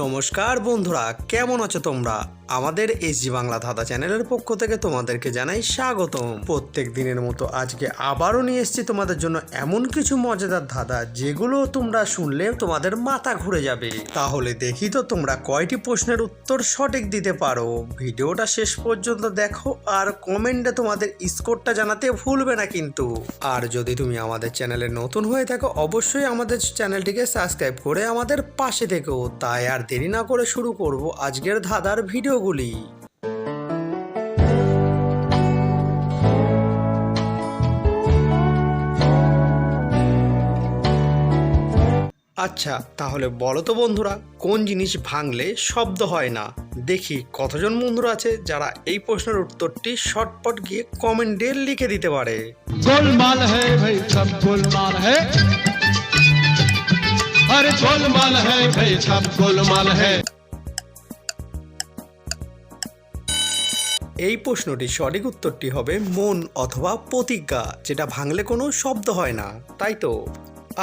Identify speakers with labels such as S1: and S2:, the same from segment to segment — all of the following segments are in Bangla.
S1: নমস্কার বন্ধুরা, কেমন আছো তোমরা? আমাদের এসজি বাংলা ধাঁধা চ্যানেলের পক্ষ থেকে তোমাদেরকে জানাই স্বাগতম। প্রত্যেক দিনের মতো আজকে আবারও নিয়ে এসেছি তোমাদের জন্য এমন কিছু মজাদার ধাঁধা যেগুলো তোমরা শুনলে তোমাদের মাথা ঘুরে যাবে। তাহলে দেখি তো তোমরা কয়টি প্রশ্নের উত্তর সঠিক দিতে পারো। ভিডিওটা শেষ পর্যন্ত দেখো আর কমেন্টে তোমাদের স্কোরটা জানাতে ভুলবে না কিন্তু। আর যদি তুমি আমাদের চ্যানেলে নতুন হয়ে থাকো অবশ্যই আমাদের চ্যানেলটিকে সাবস্ক্রাইব করে আমাদের পাশে থেকো। তাই আর দেরি না করে শুরু করব আজকের ধাঁধার ভিডিওগুলি। আচ্ছা, তাহলে বলো তো বন্ধুরা, কোন জিনিস ভাঙলে শব্দ হয় না? দেখি কতজন বন্ধুরা আছে যারা এই প্রশ্নের উত্তরটি শর্টপট গিয়ে কমেন্টে লিখে দিতে পারে।
S2: गोलमाल है भाई सब गोलमाल है, अरे गोलमाल है भाई सब गोलमाल है।
S1: এই প্রশ্নটি সঠিক উত্তরটি হবে মন অথবা প্রতিজ্ঞা, যেটা ভাঙলে কোনো শব্দ হয় না, তাই তো?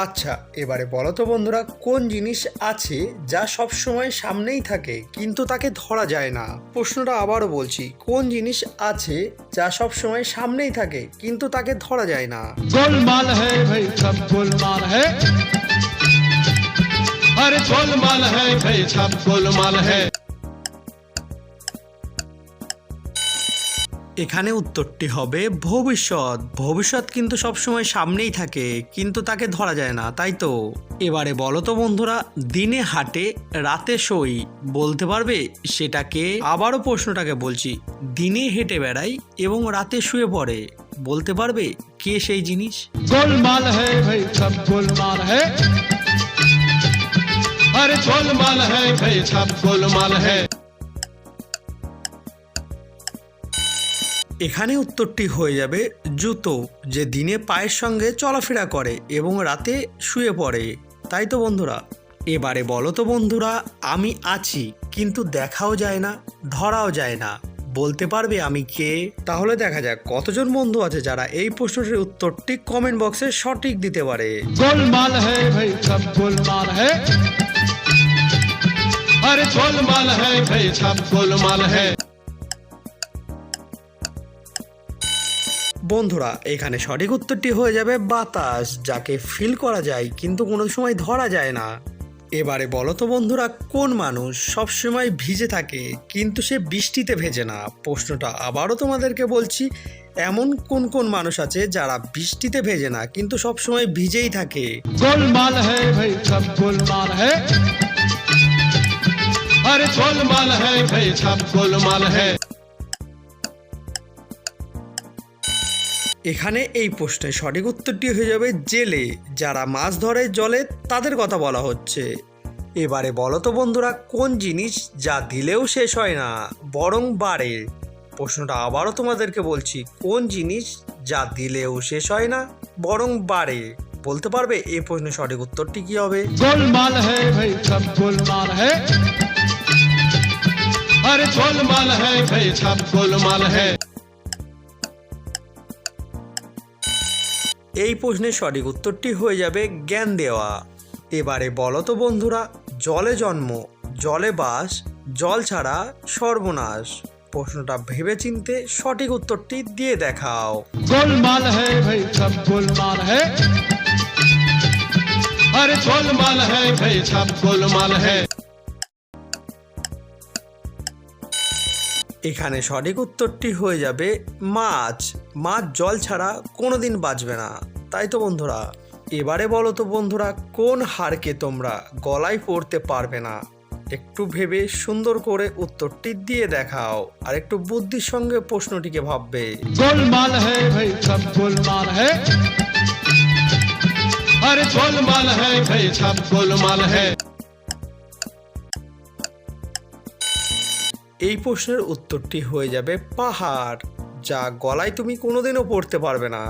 S1: আচ্ছা, এবারে বলো তো বন্ধুরা, কোন জিনিস আছে যা সব সময় সামনেই থাকে কিন্তু তাকে ধরা যায় না? প্রশ্নটা আবারও বলছি, কোন জিনিস আছে যা সব সময় সামনেই থাকে কিন্তু তাকে ধরা যায় না?
S2: गोलमाल है भाई सब गोलमाल है, अरे गोलमाल है भाई सब गोलमाल है।
S1: এখানে উত্তরটি হবে ভবিষ্যৎ। ভবিষ্যৎ কিন্তু সবসময় সামনেই থাকে কিন্তু তাকে ধরা যায় না, তাই তো? এবারে বলো তো বন্ধুরা, দিনে হাঁটে রাতে শোই, বলতে পারবে সেটাকে? আবারও প্রশ্নটাকে বলছি, দিনে হেঁটে বেড়াই এবং রাতে শুয়ে পড়ে, বলতে পারবে কে সেই জিনিস?
S2: गोलमाल है भाई सब गोलमाल है, अरे गोलमाल है भाई सब गोलमाल है।
S1: এখানে উত্তরটি হয়ে যাবে জুতো, যে দিনে পায়ের সঙ্গে চলাফেরা করে এবং রাতে শুয়ে পড়ে, তাই তো বন্ধুরা? এবারে বলো তো বন্ধুরা, আমি আছি কিন্তু দেখাও যায় না, ধরাও যায় না, বলতে পারবে আমি কে? তাহলে দেখা যাক কতজন বন্ধু আছে যারা এই প্রশ্নটির উত্তরটি কমেন্ট বক্সে সঠিক দিতে পারে।
S2: गोलमाल है भाई सब गोलमाल है, अरे गोलमाल है भाई सब गोलमाल है।
S1: বন্ধুরা, এখানে সঠিক উত্তরটি হয়ে যাবে বাতাস, যাকে ফিল করা যায় কিন্তু কোনো সময় ধরা যায় না। এবারে বলো তো বন্ধুরা, কোন মানুষ সবসময় ভিজে থাকে কিন্তু সে বৃষ্টিতে ভেজে না? প্রশ্নটা আবারও তোমাদেরকে বলছি, এমন কোন কোন মানুষ আছে যারা বৃষ্টিতে ভেজে না কিন্তু সবসময় ভিজেই থাকে?
S2: गोलमाल है भाई सब गोलमाल है, अरे गोलमाल है भाई सब गोलमाल है।
S1: এখানে এই প্রশ্নের সঠিক উত্তরটি হয়ে যাবে জেলে, যারা মাছ ধরে জলে, তাদের কথা বলা হচ্ছে। এবারে বলো তো বন্ধুরা, কোন জিনিস যা দিলেও শেষ হয় না বরং বাড়ে? প্রশ্নটা আবারও তোমাদেরকে বলছি, কোন জিনিস যা দিলেও শেষ হয় না বরং বাড়ে? বলতে পারবে এই প্রশ্নের সঠিক উত্তরটি কি হবে?
S2: गोलमाल है भाई सब गोलमाल है, अरे गोलमाल है भाई सब गोलमाल है।
S1: এই প্রশ্নের সঠিক উত্তরটি হয়ে যাবে জ্ঞান দেওয়া। এবারে বলো তো বন্ধুরা, জলে জন্ম, জলে বাস, জল ছাড়া সর্বনাশ। প্রশ্নটা ভেবেচিন্তে সঠিক উত্তরটি দিয়ে দেখাও।
S2: गोलमाल है भाई सब गोलमाल है, अरे गोलमाल है भाई सब गोलमाल है।
S1: এখানে সঠিক উত্তরটি হয়ে যাবে মাছ। মাছ জল ছাড়া কোনোদিন বাঁচবে না, তাই তো বন্ধুরা? এবারে বলো তো বন্ধুরা, কোন হারকে তোমরা গলায় পরতে পারবে না? একটু ভেবে সুন্দর করে উত্তরটি দিয়ে দেখাও আর একটু বুদ্ধির সঙ্গে প্রশ্নটিকে ভাববে।
S2: गोलमाल है भाई सब गोलमाल है, अरे गोलमाल है भाई सब गोलमाल है।
S1: এই প্রশ্নের উত্তরটি হয়ে যাবে পাহাড়, যা গলায় তুমি কোনোদিনও পড়তে পারবে না।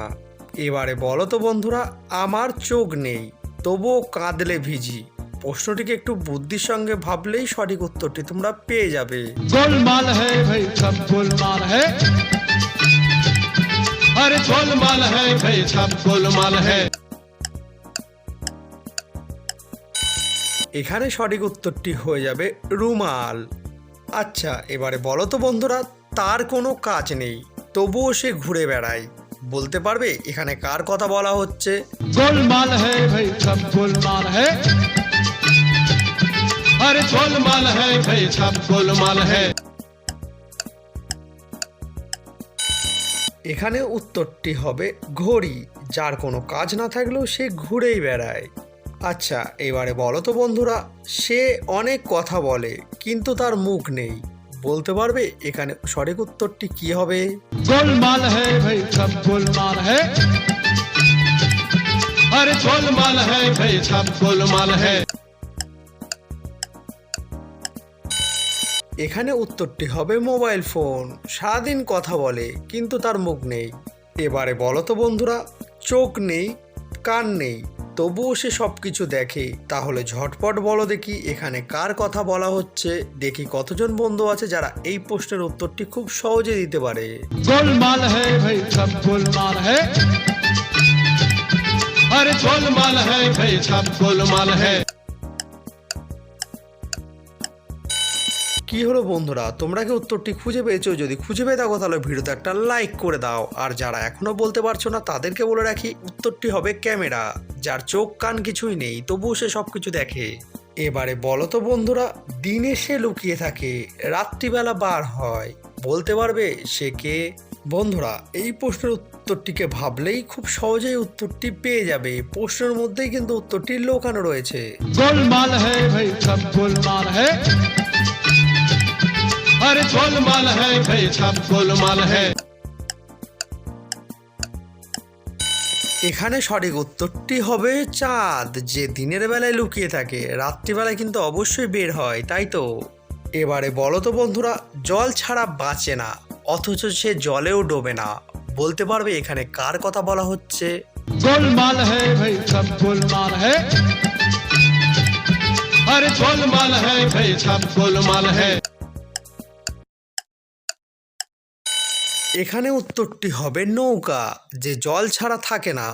S1: এবারে বলো তো বন্ধুরা, আমার চোখ নেই তবুও কাঁদলে ভিজি। প্রশ্নটিকে একটু বুদ্ধির সঙ্গে ভাবলেই সঠিক উত্তরটি তোমরা পেয়ে যাবে।
S2: गोलमाल है भाई सब गोलमाल है, अरे गोलमाल है भाई सब गोलमाल है।
S1: এখানে সঠিক উত্তরটি হয়ে যাবে রুমাল। আচ্ছা, এবারে বলো তো বন্ধুরা, তার কোনো কাজ নেই তবুও সে ঘুরে বেড়ায়। বলতে পারবে এখানে কার কথা বলা হচ্ছে?
S2: गोलमाल है भाई सब गोलमाल है। अरे गोलमाल है भाई सब गोलमाल है।
S1: এখানে উত্তরটি হবে ঘড়ি, যার কোনো কাজ না থাকলেও সে ঘুরেই বেড়ায়। আচ্ছা, এবারে বলো তো বন্ধুরা, সে অনেক কথা বলে কিন্তু তার মুখ নেই। বলতে পারবে এখানে সঠিক উত্তরটি কি হবে?
S2: गोलमाल है भाई सब गोलमाल है। अरे गोलमाल है भाई सब गोलमाल है।
S1: এখানে উত্তরটি হবে মোবাইল ফোন। সারাদিন কথা বলে কিন্তু তার মুখ নেই। এবারে বলো তো বন্ধুরা, চোখ নেই, কান নেই, তবুও সে সব কিছু দেখে। তাহলে ঝটপট বলো দেখি এখানে কার কথা বলা হচ্ছে। দেখি কতজন বন্ধু আছে যারা এই প্রশ্নের উত্তরটি খুব সহজে দিতে পারে।
S2: गोलमाल है भाई सब गोलमाल है। अरे गोलमाल है भाई सब गोलमाल है।
S1: কি হলো বন্ধুরা, তোমরা কি উত্তরটি খুঁজে পেয়েছো? যদি খুঁজে পেয়ে থাকো তাহলে ভিডিওতে একটা লাইক করে দাও। আর যারা এখনো বলতে পারছো না তাদেরকে বলে রাখি, উত্তরটি হবে ক্যামেরা, যার চোখ কান কিছুই নেই তবুও সে সব কিছু দেখে। এবারে বলো তো বন্ধুরা, দিনে সে লুকিয়ে থাকে, রাত্রিবেলা বার হয়। বলতে পারবে সে কে? বন্ধুরা, এই প্রশ্নের উত্তরটিকে ভাবলেই খুব সহজেই উত্তরটি পেয়ে যাবে। প্রশ্নের মধ্যেই কিন্তু উত্তরটি লুকানো রয়েছে।
S2: गोलमाल है भाई सब गोलमाल है। अरे गोलमाल है भाई सब गोलमाल है।
S1: এখানে সঠিক উত্তরটি হবে চাঁদ, যে দিনের বেলায় লুকিয়ে থাকে, রাত্রিবেলায় কিন্তু অবশ্যই বের হয়, তাই তো। এবারে বলো তো বন্ধুরা, জল ছাড়া বাঁচে না অথচ সে জলেও ডোবে না। বলতে পারবে এখানে কার কথা বলা হচ্ছে?
S2: गोलमाल है भाई सब गोलमाल है। अरे गोलमाल है भाई सब गोलमाल है।
S1: এখানে উত্তরটি হবে নৌকা, যে জল ছাড়া থাকে না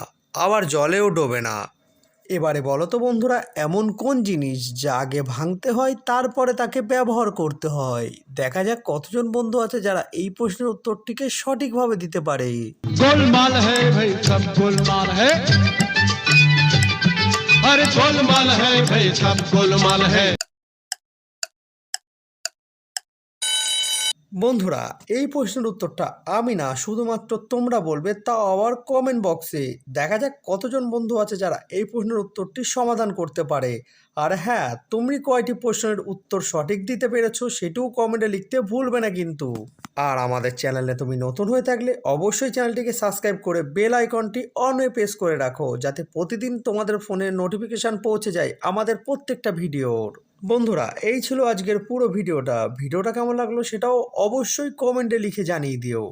S1: আবার জলেও ডোবে না। এবারে বলো তো বন্ধুরা, এমন কোন জিনিস যা আগে ভাঙতে হয় তারপরে তাকে ব্যবহার করতে হয়? দেখা যাক কতজন বন্ধু আছে যারা এই প্রশ্নের উত্তরটিকে সঠিকভাবে দিতে পারে।
S2: गोलमाल है भाई सब गोलमाल है। अरे गोलमाल है भाई सब गोलमाल है।
S1: বন্ধুরা, এই প্রশ্নের উত্তরটা আমি না, শুধুমাত্র তোমরা বলবে, তাও আবার কমেন্ট বক্সে। দেখা যাক কতজন বন্ধু আছে যারা এই প্রশ্নের উত্তরটি সমাধান করতে পারে। আর হ্যাঁ, তুমি কয়টি প্রশ্নের উত্তর সঠিক দিতে পেরেছো সেটাও কমেন্টে লিখতে ভুলবে না কিন্তু। আর আমাদের চ্যানেলে তুমি নতুন হয়ে থাকলে অবশ্যই চ্যানেলটিকে সাবস্ক্রাইব করে বেল আইকনটি অনে প্রেস করে রাখো, যাতে প্রতিদিন তোমাদের ফোনে নোটিফিকেশান পৌঁছে যায় আমাদের প্রত্যেকটা ভিডিওর। বন্ধুরা, এই ছিল আজকের পুরো ভিডিওটা। ভিডিওটা কেমন লাগলো সেটাও অবশ্যই কমেন্টে লিখে জানিয়ে দিও।